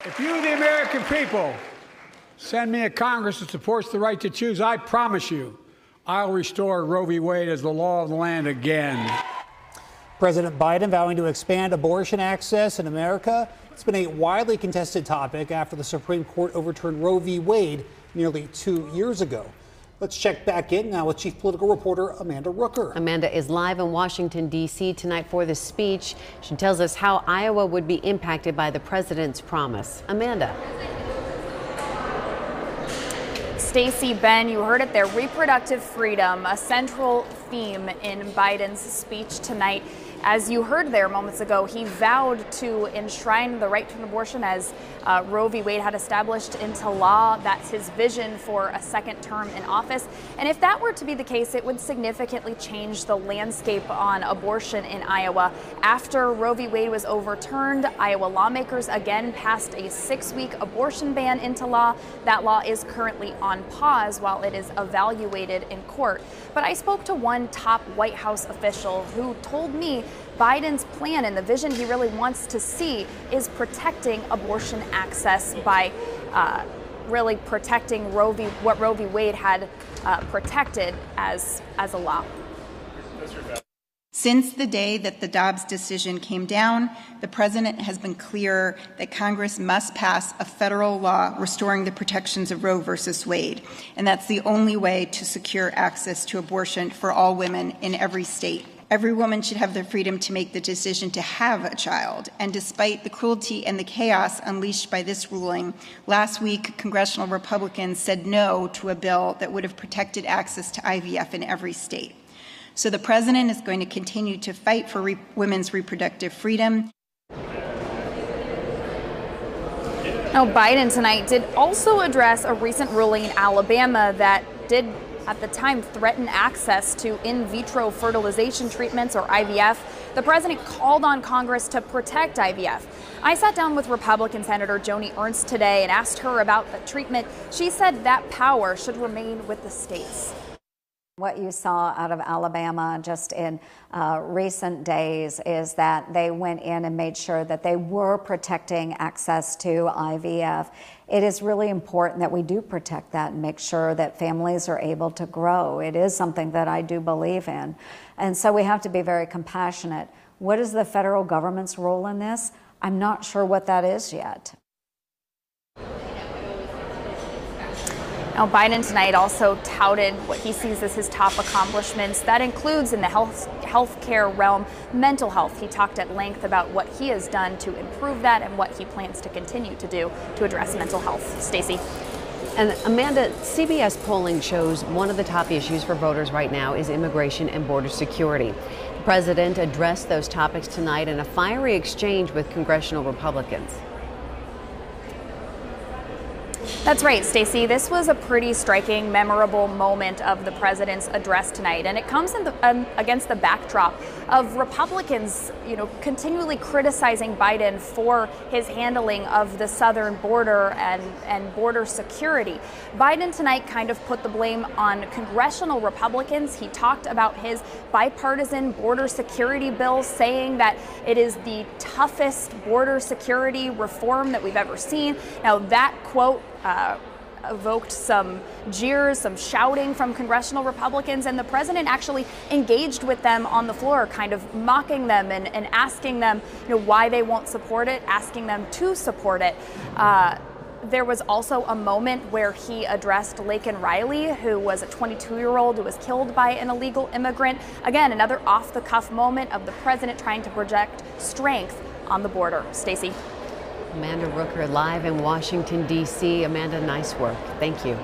If you, the American people, send me a Congress that supports the right to choose, I promise you, I'll restore Roe v. Wade as the law of the land again. President Biden vowing to expand abortion access in America. It's been a widely contested topic after the Supreme Court overturned Roe v. Wade nearly 2 years ago. Let's check back in now with Chief Political Reporter Amanda Rooker. Amanda is live in Washington, D.C. tonight for this speech. She tells us how Iowa would be impacted by the president's promise. Amanda. Stacey, Ben, you heard it there. Reproductive freedom, a central theme in Biden's speech tonight. As you heard there moments ago, he vowed to enshrine the right to an abortion as Roe v. Wade had established into law. That's his vision for a second term in office. And if that were to be the case, it would significantly change the landscape on abortion in Iowa. After Roe v. Wade was overturned, Iowa lawmakers again passed a 6-week abortion ban into law. That law is currently on pause while it is evaluated in court. But I spoke to one top White House official who told me Biden's plan and the vision he really wants to see is protecting abortion access by really protecting what Roe v. Wade had protected as a law. Since the day that the Dobbs decision came down, the president has been clear that Congress must pass a federal law restoring the protections of Roe versus Wade. And that's the only way to secure access to abortion for all women in every state. Every woman should have the freedom to make the decision to have a child. And despite the cruelty and the chaos unleashed by this ruling, last week, congressional Republicans said no to a bill that would have protected access to IVF in every state. So the president is going to continue to fight for women's reproductive freedom. Now, Biden tonight did also address a recent ruling in Alabama that did at the time threaten access to in vitro fertilization treatments, or IVF. The president called on Congress to protect IVF. I sat down with Republican Senator Joni Ernst today and asked her about the treatment. She said that power should remain with the states. What you saw out of Alabama just in recent days is that they went in and made sure that they were protecting access to IVF. It is really important that we do protect that and make sure that families are able to grow. It is something that I do believe in. And so we have to be very compassionate. What is the federal government's role in this? I'm not sure what that is yet. Now, Biden tonight also touted what he sees as his top accomplishments. That includes in the healthcare realm, mental health. He talked at length about what he has done to improve that and what he plans to continue to do to address mental health. Stacey. And Amanda, CBS polling shows one of the top issues for voters right now is immigration and border security. The president addressed those topics tonight in a fiery exchange with congressional Republicans. That's right, Stacey. This was a pretty striking, memorable moment of the president's address tonight, and it comes in against the backdrop of Republicans, continually criticizing Biden for his handling of the southern border and border security. Biden tonight kind of put the blame on congressional Republicans. He talked about his bipartisan border security bill, saying that it is the toughest border security reform that we've ever seen. Now, that quote evoked some jeers, some shouting from congressional Republicans, and the president actually engaged with them on the floor, kind of mocking them and asking them why they won't support it, asking them to support it. There was also a moment where he addressed Laken Riley, who was a 22-year-old who was killed by an illegal immigrant. Again, another off-the-cuff moment of the president trying to project strength on the border. Stacey. Amanda Rooker live in Washington, D.C. Amanda, nice work. Thank you.